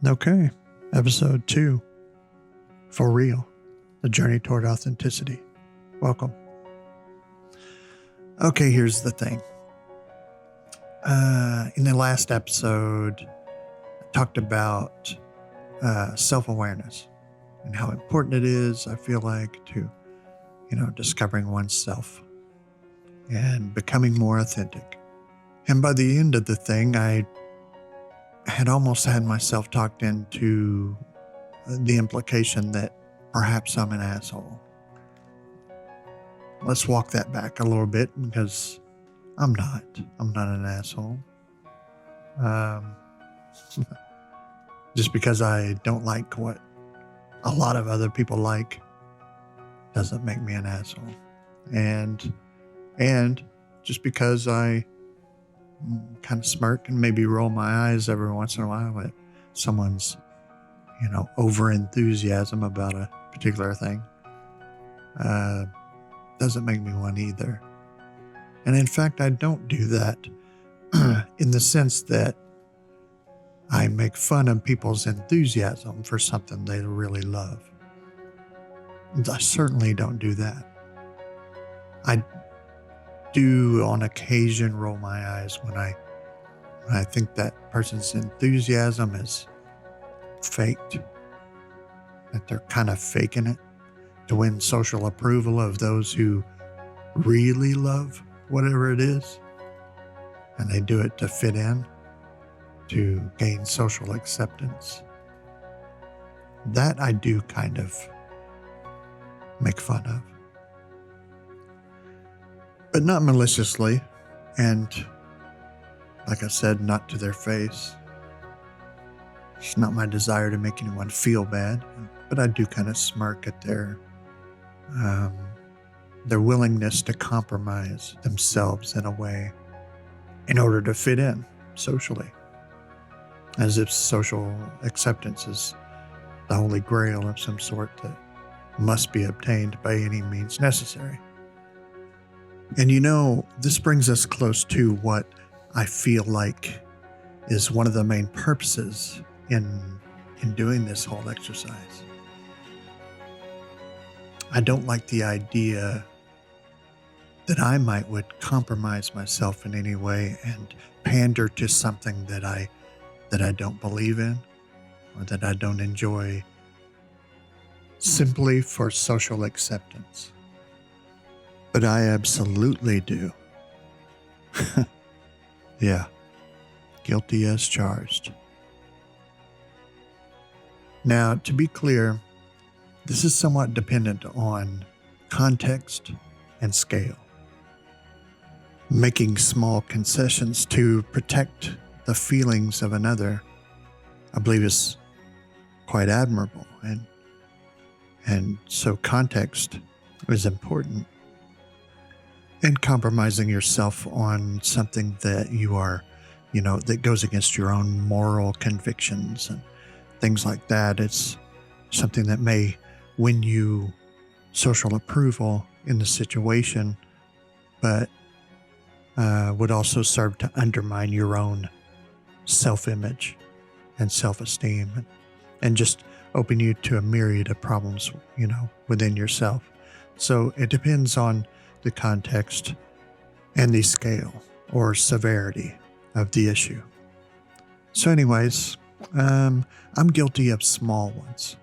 Okay, episode 2, For Real, The Journey Toward Authenticity. Welcome. Okay, here's the thing. In the last episode, I talked about self-awareness and how important it is, I feel like, to, discovering oneself and becoming more authentic. And by the end of the thing, I had almost had myself talked into the implication that perhaps I'm an asshole. Let's walk that back a little bit because I'm not. I'm not an asshole. Just because I don't like what a lot of other people like doesn't make me an asshole. And just because I kind of smirk and maybe roll my eyes every once in a while at someone's, over enthusiasm about a particular thing, doesn't make me one either. And in fact, I don't do that in the sense that I make fun of people's enthusiasm for something they really love. I certainly don't do that. I do on occasion roll my eyes when I think that person's enthusiasm is faked, that they're kind of faking it to win social approval of those who really love whatever it is, and they do it to fit in, to gain social acceptance. That I do kind of make fun of. But not maliciously, and like I said, not to their face. It's not my desire to make anyone feel bad, but I do kind of smirk at their willingness to compromise themselves in a way in order to fit in socially, as if social acceptance is the holy grail of some sort that must be obtained by any means necessary. And this brings us close to what I feel like is one of the main purposes in doing this whole exercise. I don't like the idea that I would compromise myself in any way and pander to something that I don't believe in or that I don't enjoy simply for social acceptance. But I absolutely do. Yeah, guilty as charged. Now, to be clear, this is somewhat dependent on context and scale. Making small concessions to protect the feelings of another, I believe, is quite admirable. And so context is important. And compromising yourself on something that you are, that goes against your own moral convictions and things like that. It's something that may win you social approval in the situation, but would also serve to undermine your own self-image and self-esteem and just open you to a myriad of problems, within yourself. So it depends on the context and the scale or severity of the issue. So anyways, I'm guilty of small ones.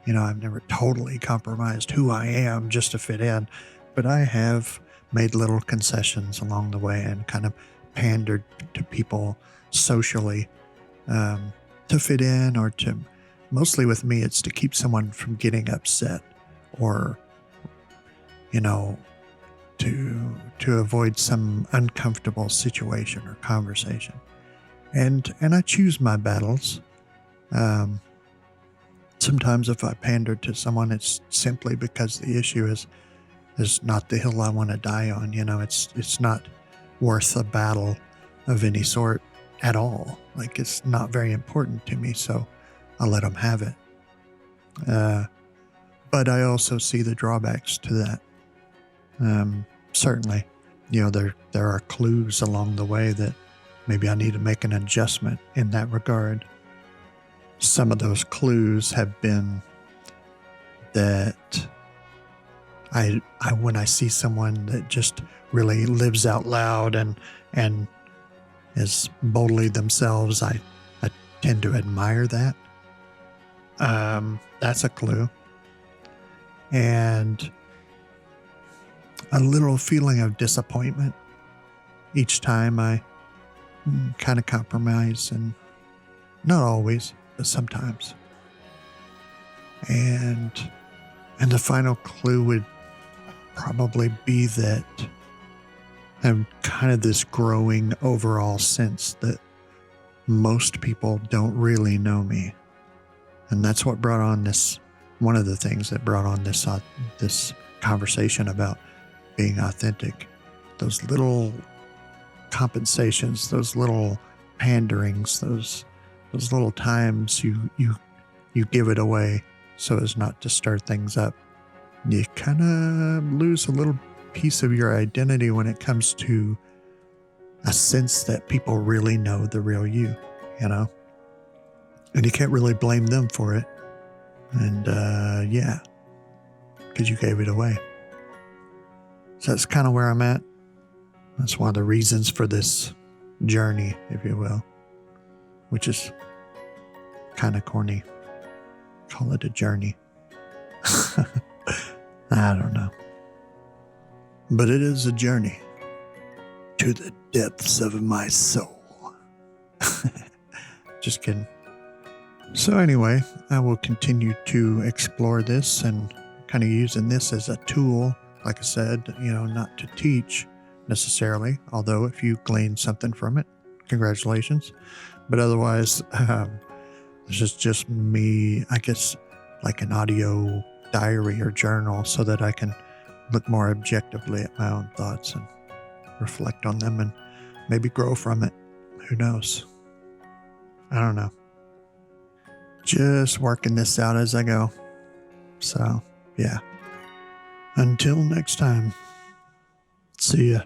I've never totally compromised who I am just to fit in, but I have made little concessions along the way and kind of pandered to people socially to fit in, or to, mostly with me, it's to keep someone from getting upset or, to avoid some uncomfortable situation or conversation. And I choose my battles. Sometimes if I pander to someone, it's simply because the issue is not the hill I want to die on. It's not worth a battle of any sort at all. Like, it's not very important to me, so I'll let them have it. But I also see the drawbacks to that. Certainly, there are clues along the way that maybe I need to make an adjustment in that regard. some of those clues have been that I when I see someone that just really lives out loud and is boldly themselves, I tend to admire that. That's a clue. And a little feeling of disappointment each time I kind of compromise, and not always, but sometimes. And the final clue would probably be that I'm kind of this growing overall sense that most people don't really know me. And that's what brought on this, one of the things that brought on this this conversation about being authentic. Those little compensations, those little panderings, those little times you give it away so as not to stir things up. You kind of lose a little piece of your identity when it comes to a sense that people really know the real you, you know? And you can't really blame them for it. And yeah, because you gave it away. So that's kind of where I'm at. That's one of the reasons for this journey, if you will, which is kind of corny. Call it a journey. I don't know. But it is a journey to the depths of my soul. Just kidding. So anyway, I will continue to explore this and kind of using this as a tool, like I said, you know, not to teach necessarily, although if you glean something from it, congratulations. But otherwise, this is just me, I guess, like an audio diary or journal so that I can look more objectively at my own thoughts and reflect on them and maybe grow from it. Who knows? I don't know. Just working this out as I go. So, yeah. Until next time, see ya.